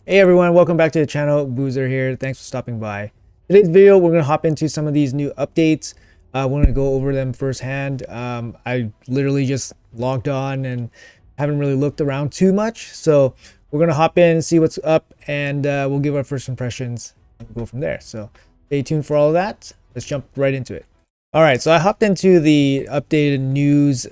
Hey everyone, welcome back to the channel. Boozer here. Thanks for stopping by. Today's video, we're going to hop into some of these new updates. We're going to go over them firsthand. I literally just logged on and haven't really looked around too much. So we're going to hop in and see what's up, and we'll give our first impressions and go from there. So stay tuned for all of that. Let's jump right into it. All right, so I hopped into the updated news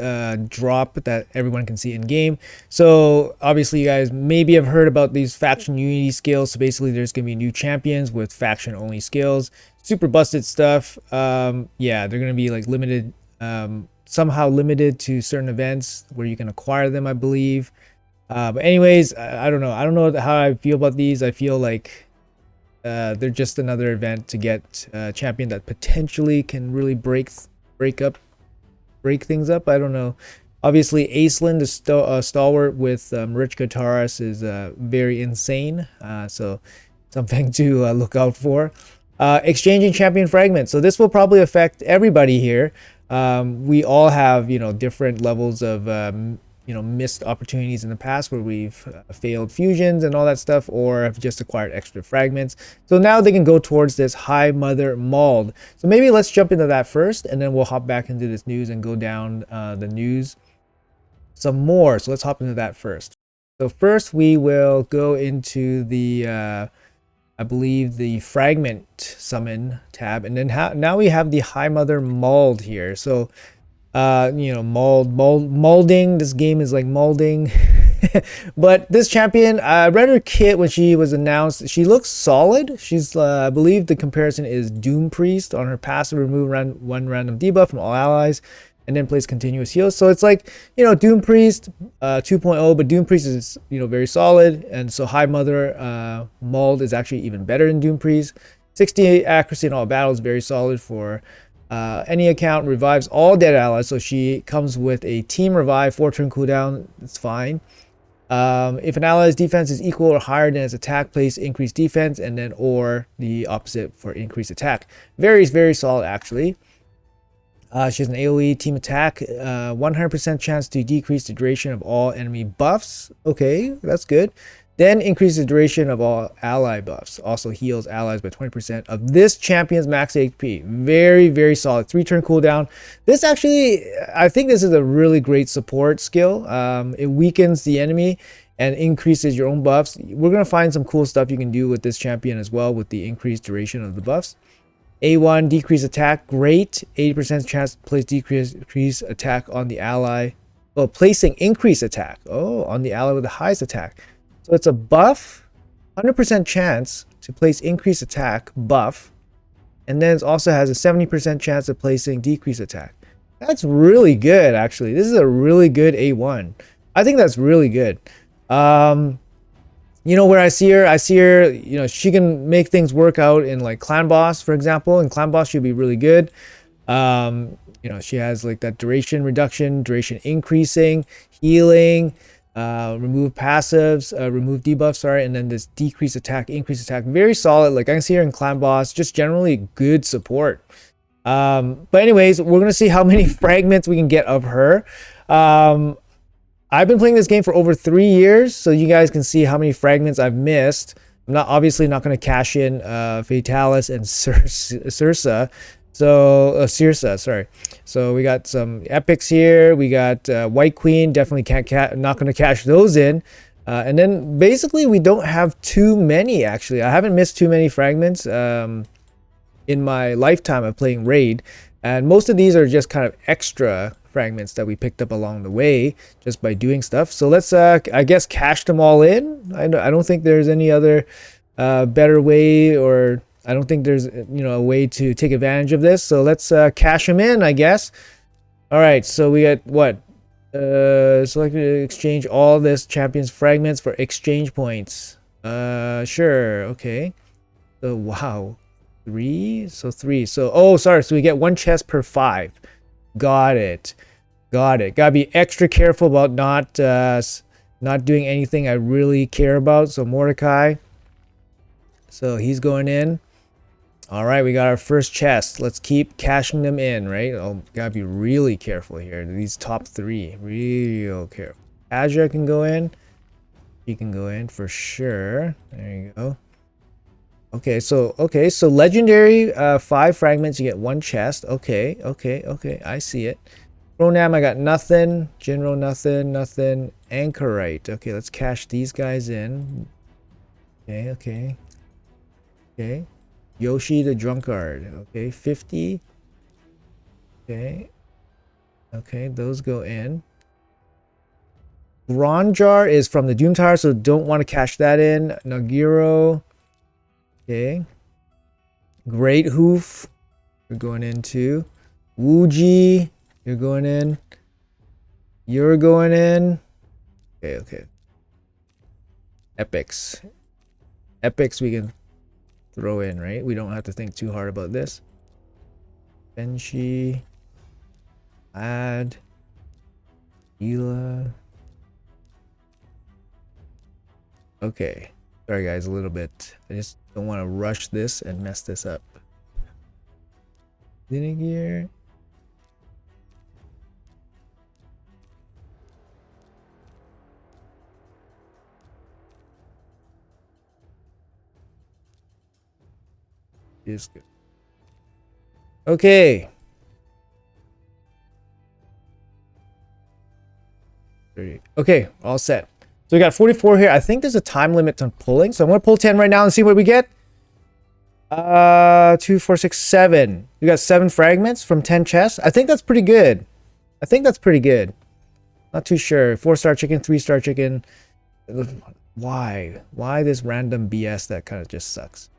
drop that everyone can see in game. So obviously you guys maybe have heard about these faction unity skills. So basically there's going to be new champions with faction only skills. Super busted stuff. Yeah, they're going to be like limited, somehow limited to certain events where you can acquire them, I believe. But anyways, I don't know. I don't know how I feel about these. I feel like they're just another event to get a champion that potentially can really break things up. I don't know. Obviously, Aislinn, the stalwart with Rich Kataris, is very insane. So something to look out for. Exchanging champion fragments. So this will probably affect everybody here. We all have, different levels of missed opportunities in the past where we've failed fusions and all that stuff, or have just acquired extra fragments. So now they can go towards this High Mother Mauled. So maybe let's jump into that first, and then we'll hop back into this news and go down the news some more. So let's hop into that first. So first we will go into the I believe the fragment summon tab, and then now we have the High Mother Mauled here. So molding. This game is like molding. But this champion, I read her kit when she was announced. She looks solid. She's, I believe the comparison is Doom Priest. On her passive, remove one random debuff from all allies, and then place continuous heals. So it's like, Doom Priest 2.0, but Doom Priest is, very solid. And so High Mother Mauled is actually even better than Doom Priest. 68 accuracy in all battles, very solid for any account. Revives all dead allies, so she comes with a team revive, 4-turn cooldown. It's fine. If an ally's defense is equal or higher than its attack, place increased defense, and then or the opposite for increased attack. Very solid actually. She has an AoE team attack, 100% chance to decrease the duration of all enemy buffs. Okay, that's good. Then increase the duration of all ally buffs. Also heals allies by 20% of this champion's max HP. Very solid. 3-turn cooldown. This actually, I think this is a really great support skill. It weakens the enemy and increases your own buffs. We're going to find some cool stuff you can do with this champion as well with the increased duration of the buffs. A1, decrease attack. Great. 80% chance to place decrease attack on the ally. Well, placing increase attack. Oh, on the ally with the highest attack. So it's a buff, 100% chance to place increase attack buff, and then it also has a 70% chance of placing decrease attack. That's really good, actually. This is a really good A1. I think that's really good. Where I see her, she can make things work out in like Clan Boss, for example. In Clan Boss, she'll be really good. She has like that duration reduction, duration increasing, healing, remove passives, remove debuffs, sorry, and then this decrease attack, increase attack. Very solid. Like I can see her in Clan Boss, just generally good support. But anyways, we're gonna see how many fragments we can get of her. I've been playing this game for over 3 years, so you guys can see how many fragments I've missed. I'm obviously not going to cash in Fatalis and Cirsa. So Cirsa, sorry. So we got some epics here. We got White Queen. Definitely not going to cash those in. And then basically we don't have too many. Actually, I haven't missed too many fragments in my lifetime of playing Raid, and most of these are just kind of extra fragments that we picked up along the way just by doing stuff. So let's I guess cash them all in. I don't think there's any other better way, or I don't think there's a way to take advantage of this. So let's cash them in, I guess. All right, so we got what? Select to exchange all this champion's fragments for exchange points. Sure, okay. So wow, 3. So 3. So oh, sorry. So we get 1 chest per 5. Got it. Gotta be extra careful about not doing anything I really care about. So Mordecai. So he's going in. All right, we got our first chest. Let's keep cashing them in, right? Oh, gotta be really careful here. These top 3, real careful. Azure can go in. She can go in for sure. There you go. Okay, so legendary 5 fragments, you get 1 chest. Okay, I see it. Pronam, I got nothing. General, nothing. Anchorite. Okay, let's cash these guys in. Okay. Yoshi the drunkard. Okay, 50. Okay, those go in. Gronjar is from the Doom Tower, so don't want to cash that in. Nagiro. Okay. Great Hoof. You're going in too. Wuji. You're going in. You're going in. Okay. Epics we can throw in, right? We don't have to think too hard about this. Benshi. Add. Ela. Okay. Sorry guys, a little bit. I just don't want to rush this and mess this up. Gear. Is good. Okay. 30. Okay, all set. So we got 44 here. I think there's a time limit on pulling, so I'm gonna pull 10 right now and see what we get. 2, 4, 6, 7. We got 7 fragments from 10 chests. I think that's pretty good. Not too sure. 4-star chicken, 3-star chicken. Why this random BS that kind of just sucks?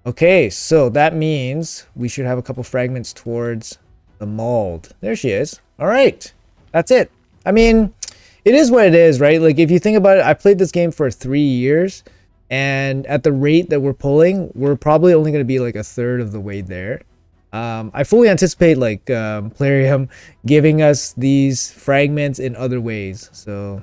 Okay, so that means we should have a couple fragments towards the mold. There she is. All right, that's it. I mean, it is what it is, right? Like, if you think about it, I played this game for 3 years, and at the rate that we're pulling, we're probably only going to be like a third of the way there. I fully anticipate like Plarium giving us these fragments in other ways. So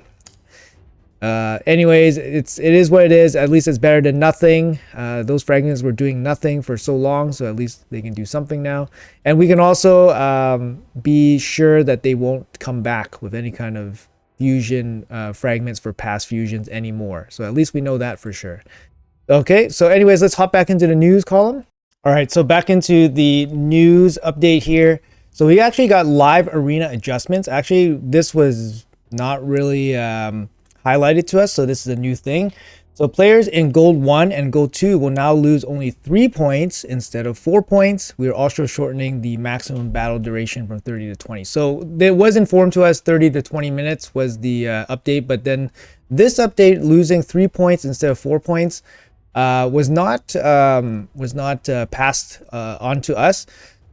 anyways, it is what it is. At least it's better than nothing. Those fragments were doing nothing for so long, so at least they can do something now. And we can also be sure that they won't come back with any kind of fusion fragments for past fusions anymore. So at least we know that for sure. Okay, so anyways, let's hop back into the news column. All right, so back into the news update here. So we actually got live arena adjustments. Actually, this was not really highlighted to us, so this is a new thing. So players in Gold 1 and Gold 2 will now lose only 3 points instead of 4 points. We are also shortening the maximum battle duration from 30 to 20. So it was informed to us 30 to 20 minutes was the update, but then this update, losing 3 points instead of 4 points, was not passed on to us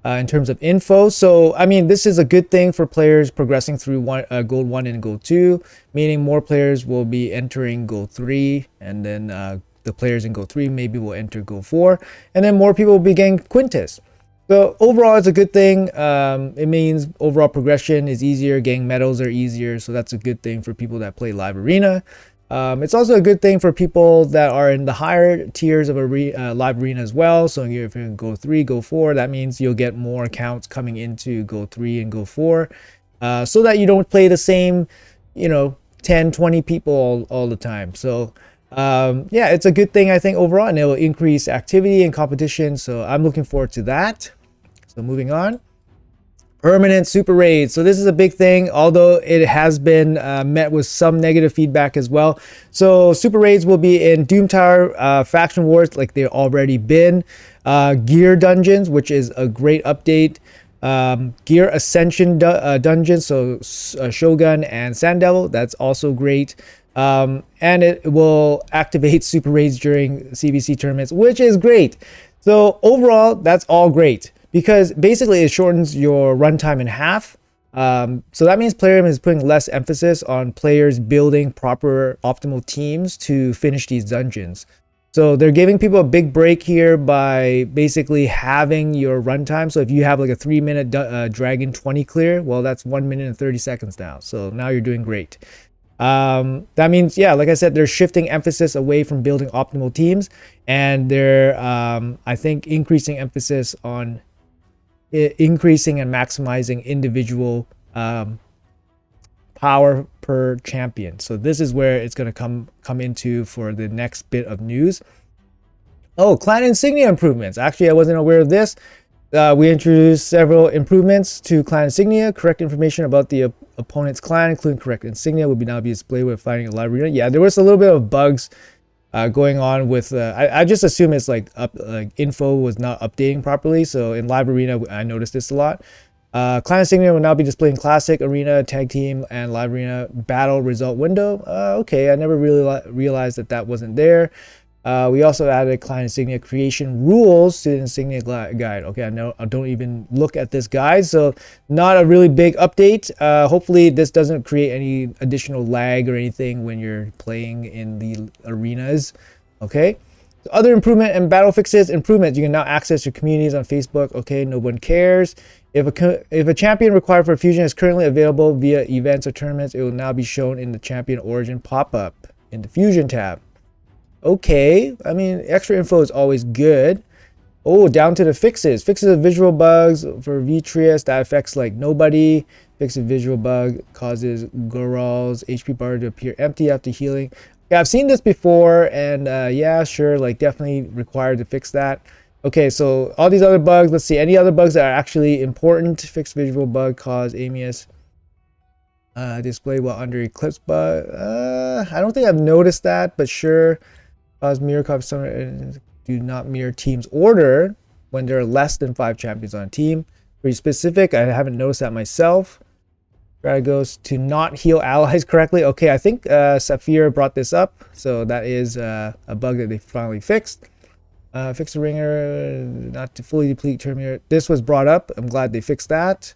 in terms of info. So I mean, this is a good thing for players progressing through Gold 1 and Gold 2, meaning more players will be entering Gold 3, and then the players in Gold 3 maybe will enter Gold 4, and then more people will be getting Quintus. So overall, it's a good thing. It means overall progression is easier, getting medals are easier, so that's a good thing for people that play live arena. It's also a good thing for people that are in the higher tiers of live arena as well. So if you're in Go 3, Go 4, that means you'll get more accounts coming into Go 3 and Go 4, so that you don't play the same, 10, 20 people all the time. So yeah, it's a good thing, I think, overall, and it will increase activity and competition. So I'm looking forward to that. So moving on. Permanent super raids. So this is a big thing, although it has been met with some negative feedback as well. So super raids will be in Doom Tower, faction wars like they've already been, gear dungeons, which is a great update, gear ascension dungeons, so Shogun and Sand Devil, that's also great. And it will activate super raids during CBC tournaments, which is great. So overall, that's all great, because basically it shortens your runtime in half. So that means Plarium is putting less emphasis on players building proper optimal teams to finish these dungeons. So they're giving people a big break here by basically having your runtime. So if you have like a 3-minute Dragon 20 clear, well, that's 1 minute and 30 seconds now. So now you're doing great. That means, yeah, like I said, they're shifting emphasis away from building optimal teams, and they're, I think, increasing emphasis on increasing and maximizing individual power per champion. So this is where it's going to come into for the next bit of news. Oh, clan insignia improvements. Actually, I wasn't aware of this. We introduced several improvements to clan insignia. Correct information about the opponent's clan, including correct insignia, will now be displayed when fighting a live arena. Yeah, there was a little bit of bugs going on with. I just assume it's like info was not updating properly. So in live arena, I noticed this a lot. Clan insignia will now be displayed in classic, arena, tag team, and live arena battle result window. Okay, I never really realized that wasn't there. We also added clan insignia creation rules to the insignia guide. Okay, I don't even look at this guide, so not a really big update. Hopefully this doesn't create any additional lag or anything when you're playing in the arenas. Okay, so other improvement and battle fixes. Improvements: you can now access your communities on Facebook. Okay, no one cares. If a champion required for a fusion is currently available via events or tournaments, it will now be shown in the champion origin pop-up in the fusion tab. Okay, I mean, extra info is always good. Oh, down to the fixes. Fixes of visual bugs for Vitreous that affects like nobody. Fix a visual bug causes Goral's HP bar to appear empty after healing. Yeah, I've seen this before, and yeah, sure, like definitely required to fix that. Okay, so all these other bugs. Let's see, any other bugs that are actually important. Fix visual bug cause Amius display while under eclipse bug. I don't think I've noticed that, but sure. Cause mirror copies do not mirror team's order when there are less than 5 champions on a team. Pretty specific. I haven't noticed that myself. Strategy goes to not heal allies correctly. Okay, I think Saphir brought this up, so that is a bug that they finally fixed. Fix the ringer not to fully deplete Terminator. This was brought up. I'm glad they fixed that.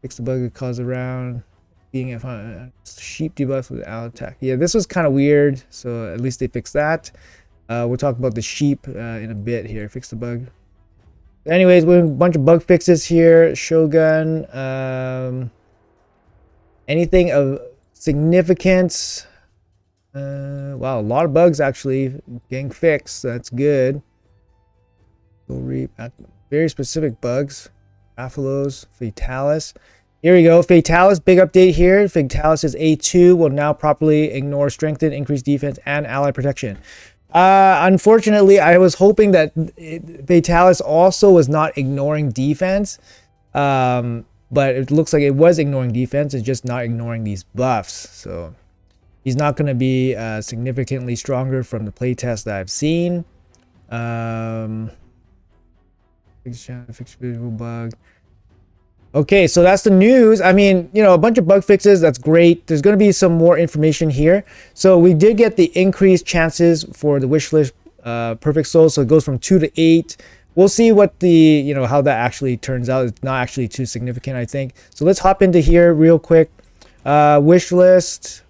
Fix the bug that cause around being a sheep debuff with ally attack. Yeah, this was kind of weird, so at least they fixed that. We'll talk about the sheep in a bit here. Fix the bug. Anyways, we have a bunch of bug fixes here. Shogun. Anything of significance. Wow, a lot of bugs actually getting fixed. So that's good. Very specific bugs. Aphilos, Fatalis. Here we go. Fatalis, big update here. Fatalis' A2 will now properly ignore strengthen, increased defense, and ally protection. Unfortunately, I was hoping that Fatalis also was not ignoring defense. But it looks like it was ignoring defense. It's just not ignoring these buffs. So he's not going to be significantly stronger from the playtest that I've seen. Fix visual bug. Okay, so that's the news. I mean, you know, a bunch of bug fixes. That's great. There's going to be some more information here. So we did get the increased chances for the wish list perfect soul. So it goes from 2 to 8. We'll see what the, you know, how that actually turns out. It's not actually too significant, I think. So let's hop into here real quick. Wish list.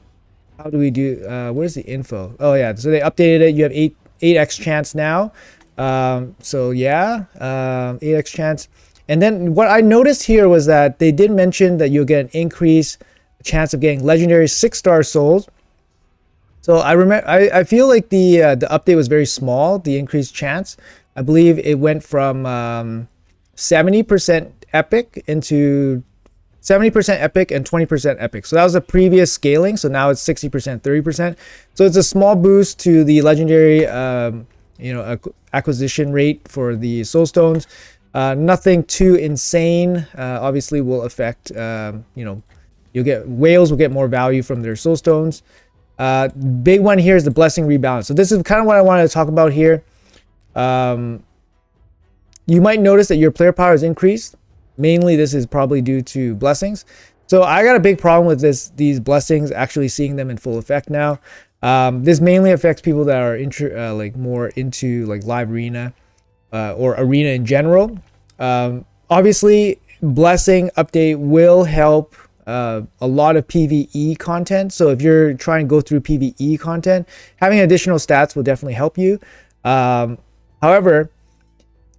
How do we do? Where's the info? Oh yeah, so they updated it. You have 8x chance now. So yeah, 8x chance. And then what I noticed here was that they did mention that you'll get an increased chance of getting legendary 6-star souls. So I feel like the update was very small, the increased chance. I believe it went from 70% epic into 70% epic and 20% epic. So that was a previous scaling. So now it's 60%, 30%. So it's a small boost to the legendary acquisition rate for the soul stones. Nothing too insane. Obviously will affect, you'll get whales will get more value from their soul stones. Big one here is the blessing rebalance. So this is kind of what I wanted to talk about here. You might notice that your player power is increased. Mainly this is probably due to blessings. So I got a big problem with these blessings, actually seeing them in full effect now. This mainly affects people that are more into like live arena. Or arena in general. Obviously, blessing update will help a lot of PvE content. So if you're trying to go through PvE content, having additional stats will definitely help you. However,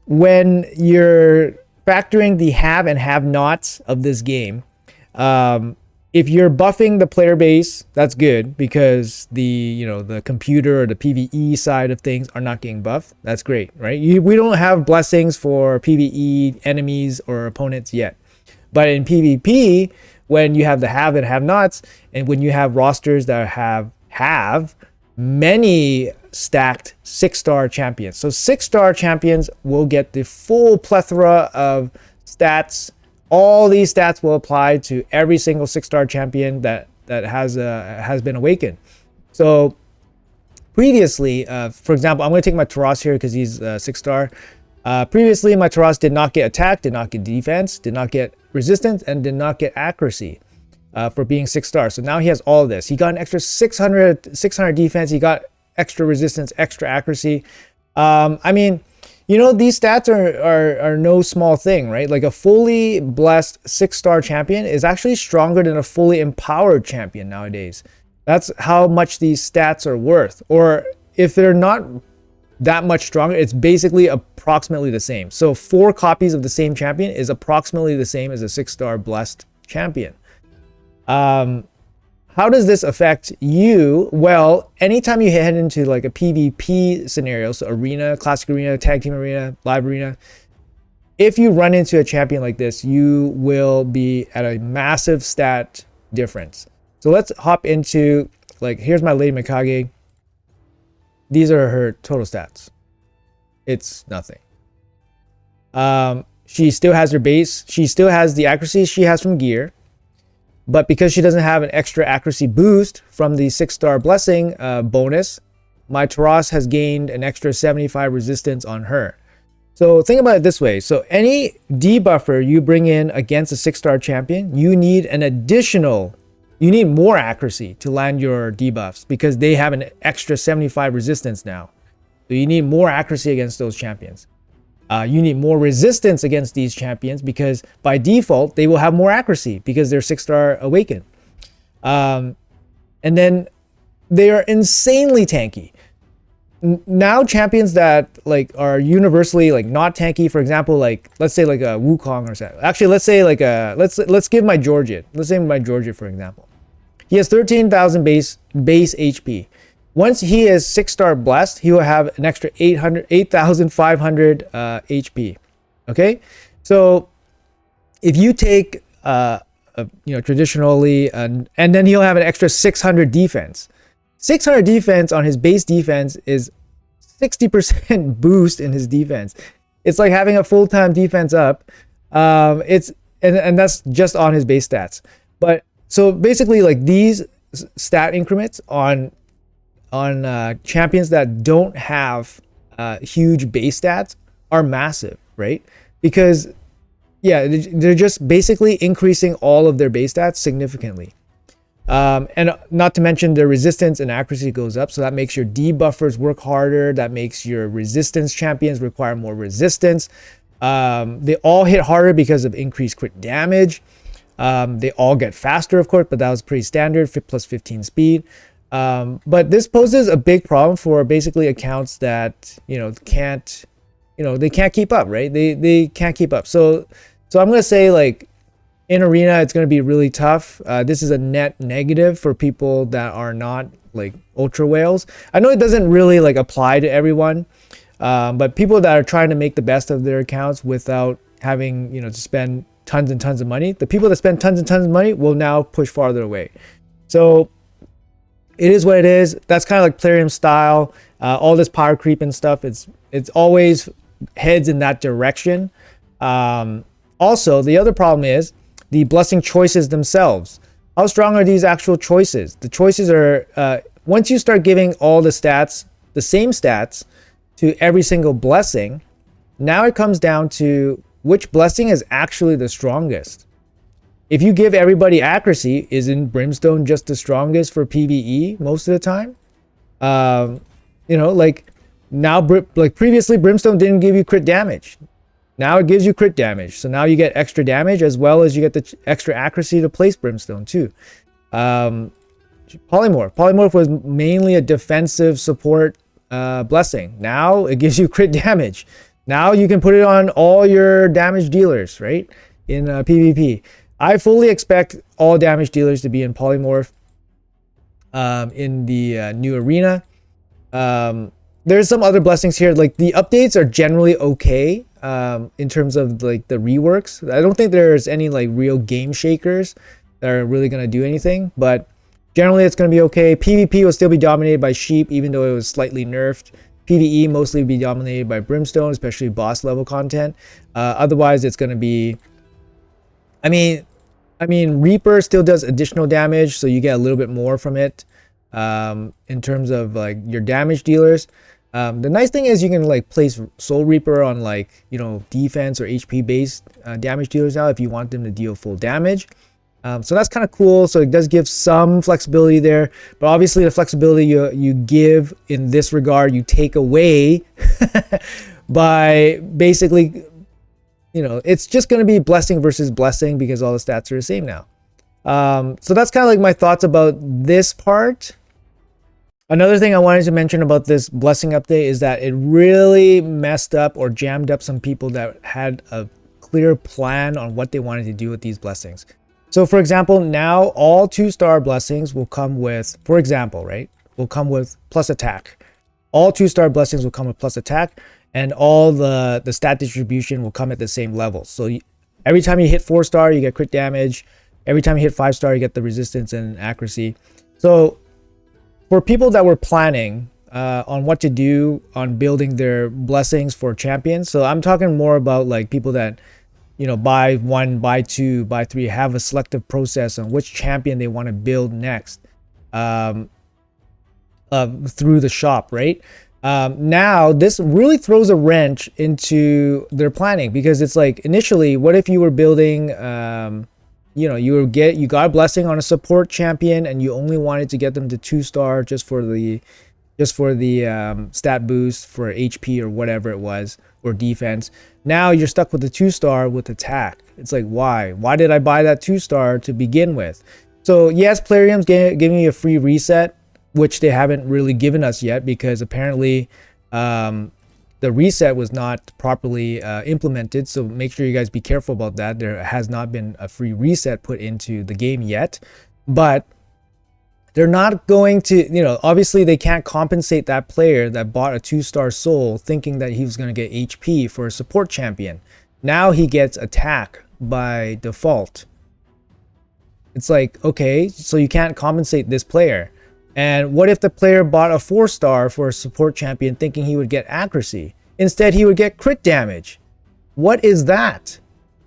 when you're factoring the have and have nots of this game, if you're buffing the player base, that's good because the computer or the PvE side of things are not getting buffed. That's great, right? We don't have blessings for PvE enemies or opponents yet. But in PvP, when you have the have and have nots, and when you have rosters that have many stacked 6-star champions. So 6-star champions will get the full plethora of stats. All these stats will apply to every single 6-star champion that has been awakened. So previously, for example, I'm going to take my Taras here because he's 6-star. Previously, my Taras did not get attack, did not get defense, did not get resistance, and did not get accuracy for being 6-star. So now he has all of this. He got an extra 600 defense. He got extra resistance, extra accuracy. I mean, you know, these stats are no small thing, right? Like a fully blessed 6-star champion is actually stronger than a fully empowered champion nowadays. That's how much these stats are worth. Or if they're not that much stronger, it's basically approximately the same. So 4 copies of the same champion is approximately the same as a 6-star blessed champion. How does this affect you? Well, anytime you head into like a PvP scenario, so arena, classic arena, tag team arena, live arena, if you run into a champion like this, you will be at a massive stat difference. So let's hop into, like, here's my Lady Mikage. These are her total stats. It's nothing. She still has her base. She still has the accuracy she has from gear. But because she doesn't have an extra accuracy boost from the 6-star blessing bonus, my Taras has gained an extra 75 resistance on her. So think about it this way. So any debuffer you bring in against a 6-star champion, you need more accuracy to land your debuffs because they have an extra 75 resistance now. So you need more accuracy against those champions. You need more resistance against these champions because by default, they will have more accuracy because they're 6-star awakened. And then they are insanely tanky. Now champions that like are universally like not tanky, for example, like let's say like a Wukong or something. Actually, let's say like let's give my Georgian. Let's say my Georgian, for example. He has 13,000 base HP. Once he is 6-star blessed, he will have an extra 8,500 HP. Okay, so if you take traditionally, and then he'll have an extra 600 defense. 600 defense on his base defense is 60% boost in his defense. It's like having a full-time defense up. And that's just on his base stats. But so basically, like these stat increments on champions that don't have huge base stats are massive, right? Because yeah, they're just basically increasing all of their base stats significantly. And not to mention their resistance and accuracy goes up, so that makes your debuffers work harder. That makes your resistance champions require more resistance. They all hit harder because of increased crit damage. They all get faster, of course, but that was pretty standard, plus 15 speed. But this poses a big problem for basically accounts that can't keep up, right? They can't keep up. So I'm gonna say, like, in arena it's gonna be really tough. This is a net negative for people that are not like ultra whales. I know it doesn't really like apply to everyone, but people that are trying to make the best of their accounts without having to spend tons and tons of money, the people that spend tons and tons of money will now push farther away. So it is what it is. That's kind of like Plarium style. All this power creep and stuff, it's always heads in that direction. Also, the other problem is the blessing choices themselves. How strong are these actual choices? The choices are, once you start giving all the stats, the same stats to every single blessing, now it comes down to which blessing is actually the strongest. If you give everybody accuracy, isn't Brimstone just the strongest for PvE most of the time? Like now, like previously, Brimstone didn't give you crit damage. Now it gives you crit damage. So now you get extra damage as well as you get the extra accuracy to place Brimstone too. Polymorph was mainly a defensive support blessing. Now it gives you crit damage. Now you can put it on all your damage dealers, right? In PvP. I fully expect all damage dealers to be in Polymorph in the new arena. There's some other blessings here. Like the updates are generally okay in terms of like the reworks. I don't think there's any like real game shakers. that are really going to do anything, but generally it's going to be okay. PvP will still be dominated by sheep, even though it was slightly nerfed. PvE mostly be dominated by brimstone, especially boss level content. Otherwise, it's going to be, I mean, Reaper still does additional damage, so you get a little bit more from it in terms of like your damage dealers. The nice thing is you can like place Soul Reaper on like, you know, defense or HP based damage dealers now if you want them to deal full damage. So that's kind of cool. So it does give some flexibility there, but obviously the flexibility you give in this regard, you take away by basically, you know, it's just going to be blessing versus blessing because all the stats are the same now. So that's kind of like my thoughts about this part. Another thing I wanted to mention about this blessing update is that it really messed up or jammed up some people that had a clear plan on what they wanted to do with these blessings. So for example, now all 2-star blessings will come with, for example, right, will come with plus attack. All 2-star blessings will come with plus attack, and all the stat distribution will come at the same level. So every time you hit 4-star, you get crit damage. Every time you hit 5-star, you get the resistance and accuracy. So for people that were planning on what to do on building their blessings for champions, so I'm talking more about like people that, you know, buy 1, buy 2, buy 3, have a selective process on which champion they want to build next through the shop, right? Now this really throws a wrench into their planning, because it's like initially, what if you were building, you know, you got a blessing on a support champion and you only wanted to get them to 2-star just for the stat boost for HP or whatever it was, or defense. Now you're stuck with the 2-star with attack. It's like, why did I buy that 2-star to begin with? So yes, Plarium's giving you a free reset, which they haven't really given us yet, because apparently the reset was not properly implemented. So make sure you guys be careful about that. There has not been a free reset put into the game yet, but they're not going to, you know, obviously they can't compensate that player that bought a 2-star soul thinking that he was going to get HP for a support champion. Now he gets attack by default. It's like, okay, so you can't compensate this player. And what if the player bought a 4-star for a support champion thinking he would get accuracy? Instead, he would get crit damage. What is that?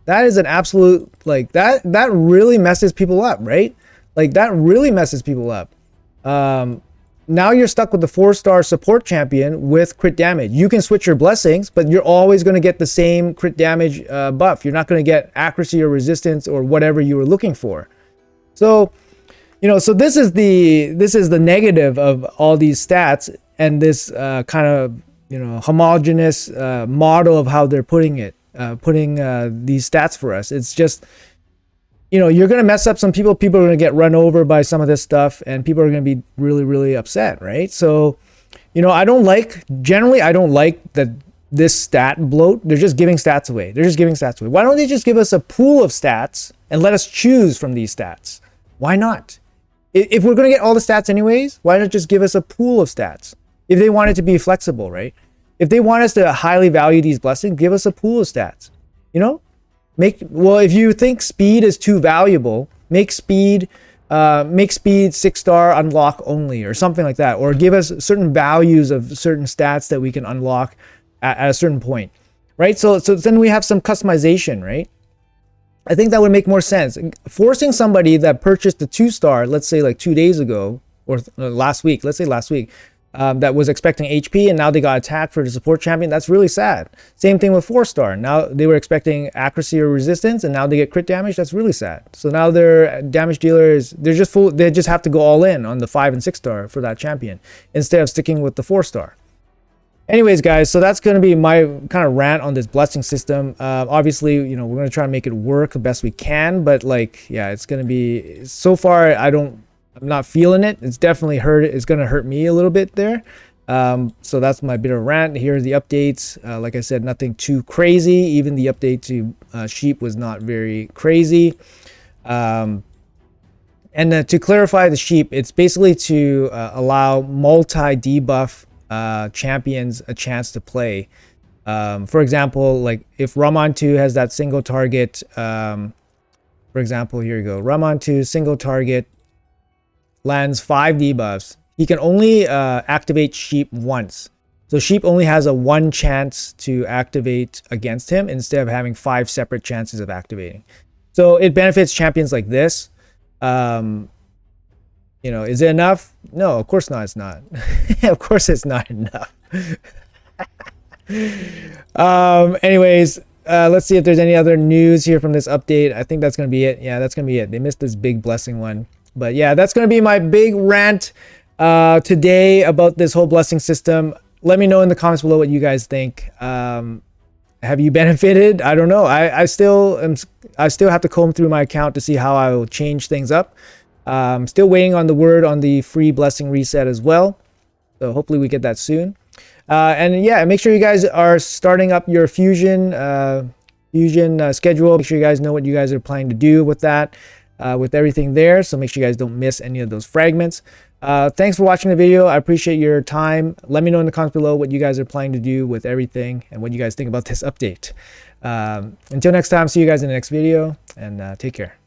That is an absolute, like, that really messes people up, right? Like, that really messes people up. Now you're stuck with the 4-star support champion with crit damage. You can switch your blessings, but you're always going to get the same crit damage buff. You're not going to get accuracy or resistance or whatever you were looking for. So, you know, so this is the negative of all these stats and this kind of, you know, homogeneous model of how they're putting these stats for us. It's just, you know, you're going to mess up some people. People are going to get run over by some of this stuff, and people are going to be really, really upset, right? So, you know, I don't like that this stat bloat. They're just giving stats away. Why don't they just give us a pool of stats and let us choose from these stats? Why not? If we're going to get all the stats anyways, why not just give us a pool of stats? If they want it to be flexible, right? If they want us to highly value these blessings, give us a pool of stats. You know? If you think speed is too valuable, make speed 6-star unlock only or something like that, or give us certain values of certain stats that we can unlock at a certain point, right? So then we have some customization, right? I think that would make more sense. Forcing somebody that purchased the 2-star, let's say like 2 days ago or last week, that was expecting HP and now they got attacked for the support champion. That's really sad. Same thing with 4-star. Now they were expecting accuracy or resistance and now they get crit damage. That's really sad. So now their damage dealers, they're just full. They just have to go all in on the 5 and 6-star for that champion instead of sticking with the 4-star. Anyways, guys, so that's going to be my kind of rant on this blessing system. Obviously, you know, we're going to try and make it work the best we can, but like, yeah, it's going to be, so far, I'm not feeling it. It's definitely it's going to hurt me a little bit there. So that's my bit of rant. Here are the updates. Like I said, nothing too crazy. Even the update to sheep was not very crazy. And to clarify the sheep, it's basically to allow multi-debuff champions a chance to play. For example, like if Raman 2 has that single target For example, here you go. Ramon to single target, lands 5 debuffs. He can only activate Sheep once. So Sheep only has a 1 chance to activate against him instead of having 5 separate chances of activating. So it benefits champions like this. You know, is it enough? No, of course not. It's not. Of course it's not enough. Anyways, let's see if there's any other news here from this update. I think that's going to be it. Yeah, that's going to be it. They missed this big blessing one. But yeah, that's going to be my big rant today about this whole blessing system. Let me know in the comments below what you guys think. Have you benefited? I don't know. I still have to comb through my account to see how I will change things up. I'm still waiting on the word on the free blessing reset as well. So hopefully we get that soon. And yeah, make sure you guys are starting up your fusion schedule. Make sure you guys know what you guys are planning to do with that, with everything there. So make sure you guys don't miss any of those fragments. Thanks for watching the video. I appreciate your time. Let me know in the comments below what you guys are planning to do with everything and what you guys think about this update. Until next time, see you guys in the next video, and take care.